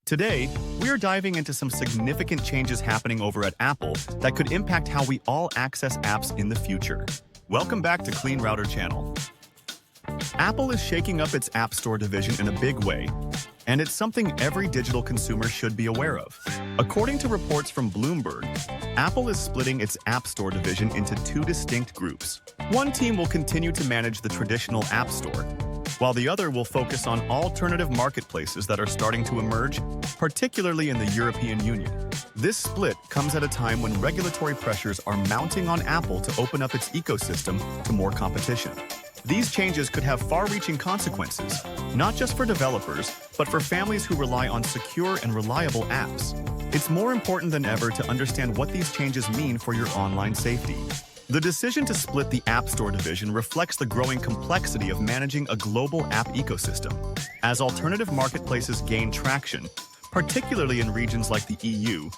Today, we are diving into some significant changes happening over at Apple that could impact how we all access apps in the future. Welcome back to Clean Router Channel. Apple is shaking up its App Store division in a big way, and it's something every digital consumer should be aware of. According to reports from Bloomberg, Apple is splitting its App Store division into two distinct groups. One team will continue to manage the traditional App Store, while the other will focus on alternative marketplaces that are starting to emerge, particularly in the European Union. This split comes at a time when regulatory pressures are mounting on Apple to open up its ecosystem to more competition. These changes could have far-reaching consequences, not just for developers, but for families who rely on secure and reliable apps. It's more important than ever to understand what these changes mean for your online safety. The decision to split the App Store division reflects the growing complexity of managing a global app ecosystem. As alternative marketplaces gain traction, particularly in regions like the EU,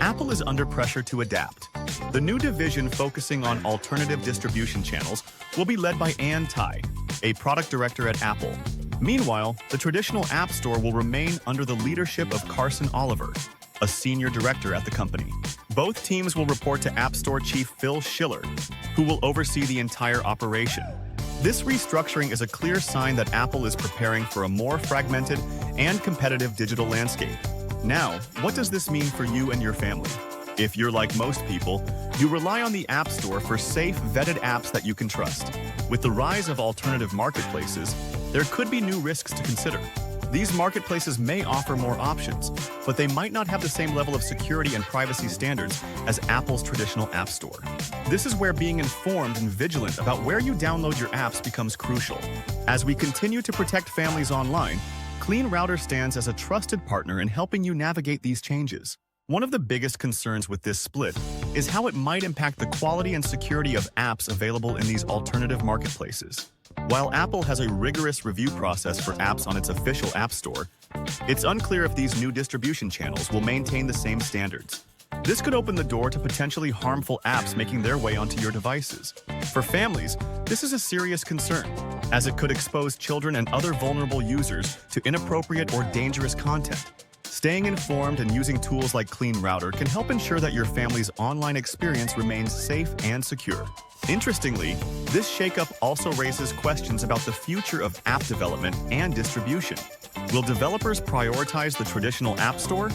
Apple is under pressure to adapt. The new division focusing on alternative distribution channels will be led by Ann Tai, a product director at Apple. Meanwhile, the traditional App Store will remain under the leadership of Carson, a senior director at the company. Both teams will report to App Store chief Phil Schiller, who will oversee the entire operation. This restructuring is a clear sign that Apple is preparing for a more fragmented and competitive digital landscape. Now, what does this mean for you and your family? If you're like most people, you rely on the App Store for safe, vetted apps that you can trust. With the rise of alternative marketplaces, there could be new risks to consider. These marketplaces may offer more options, but they might not have the same level of security and privacy standards as Apple's traditional App Store. This is where being informed and vigilant about where you download your apps becomes crucial. As we continue to protect families online, Clean Router stands as a trusted partner in helping you navigate these changes. One of the biggest concerns with this split is how it might impact the quality and security of apps available in these alternative marketplaces. While Apple has a rigorous review process for apps on its official App Store, it's unclear if these new distribution channels will maintain the same standards. This could open the door to potentially harmful apps making their way onto your devices. For families, this is a serious concern, as it could expose children and other vulnerable users to inappropriate or dangerous content. Staying informed and using tools like Clean Router can help ensure that your family's online experience remains safe and secure. Interestingly, this shakeup also raises questions about the future of app development and distribution. Will developers prioritize the traditional App Store?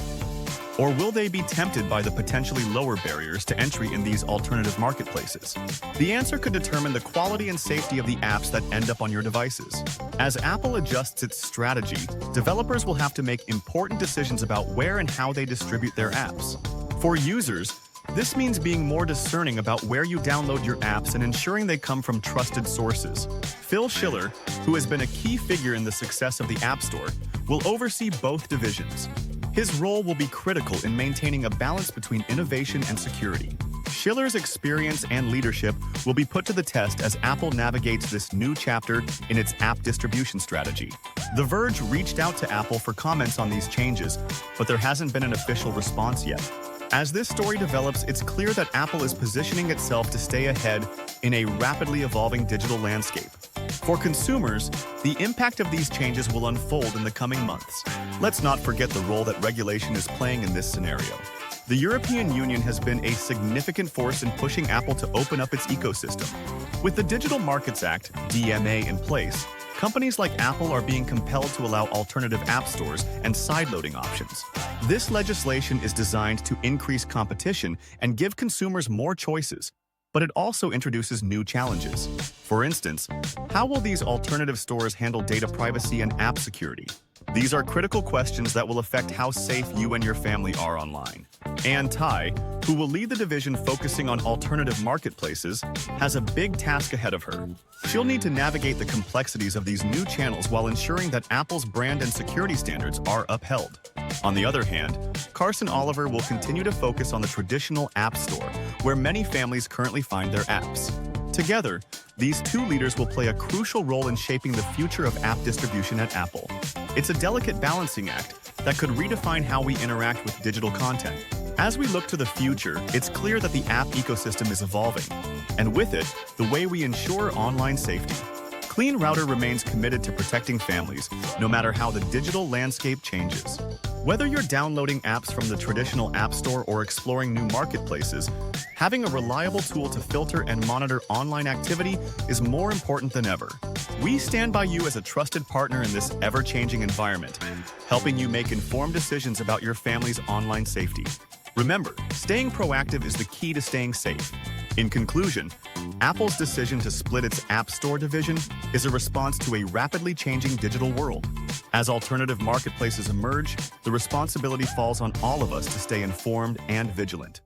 Or will they be tempted by the potentially lower barriers to entry in these alternative marketplaces? The answer could determine the quality and safety of the apps that end up on your devices. As Apple adjusts its strategy, developers will have to make important decisions about where and how they distribute their apps. For users, this means being more discerning about where you download your apps and ensuring they come from trusted sources. Phil Schiller, who has been a key figure in the success of the App Store, will oversee both divisions. His role will be critical in maintaining a balance between innovation and security. Schiller's experience and leadership will be put to the test as Apple navigates this new chapter in its app distribution strategy. The Verge reached out to Apple for comments on these changes, but there hasn't been an official response yet. As this story develops, it's clear that Apple is positioning itself to stay ahead in a rapidly evolving digital landscape. For consumers, the impact of these changes will unfold in the coming months. Let's not forget the role that regulation is playing in this scenario. The European Union has been a significant force in pushing Apple to open up its ecosystem. With the Digital Markets Act, DMA, in place, companies like Apple are being compelled to allow alternative app stores and sideloading options. This legislation is designed to increase competition and give consumers more choices, but it also introduces new challenges. For instance, how will these alternative stores handle data privacy and app security? These are critical questions that will affect how safe you and your family are online. Ann Tai, who will lead the division focusing on alternative marketplaces, has a big task ahead of her. She'll need to navigate the complexities of these new channels while ensuring that Apple's brand and security standards are upheld. On the other hand, Carson will continue to focus on the traditional App Store, where many families currently find their apps. Together, these two leaders will play a crucial role in shaping the future of app distribution at Apple. It's a delicate balancing act that could redefine how we interact with digital content. As we look to the future, it's clear that the app ecosystem is evolving, and with it, the way we ensure online safety. Clean Router remains committed to protecting families, no matter how the digital landscape changes. Whether you're downloading apps from the traditional App Store or exploring new marketplaces, having a reliable tool to filter and monitor online activity is more important than ever. We stand by you as a trusted partner in this ever-changing environment, helping you make informed decisions about your family's online safety. Remember, staying proactive is the key to staying safe. In conclusion, Apple's decision to split its App Store division is a response to a rapidly changing digital world. As alternative marketplaces emerge, the responsibility falls on all of us to stay informed and vigilant.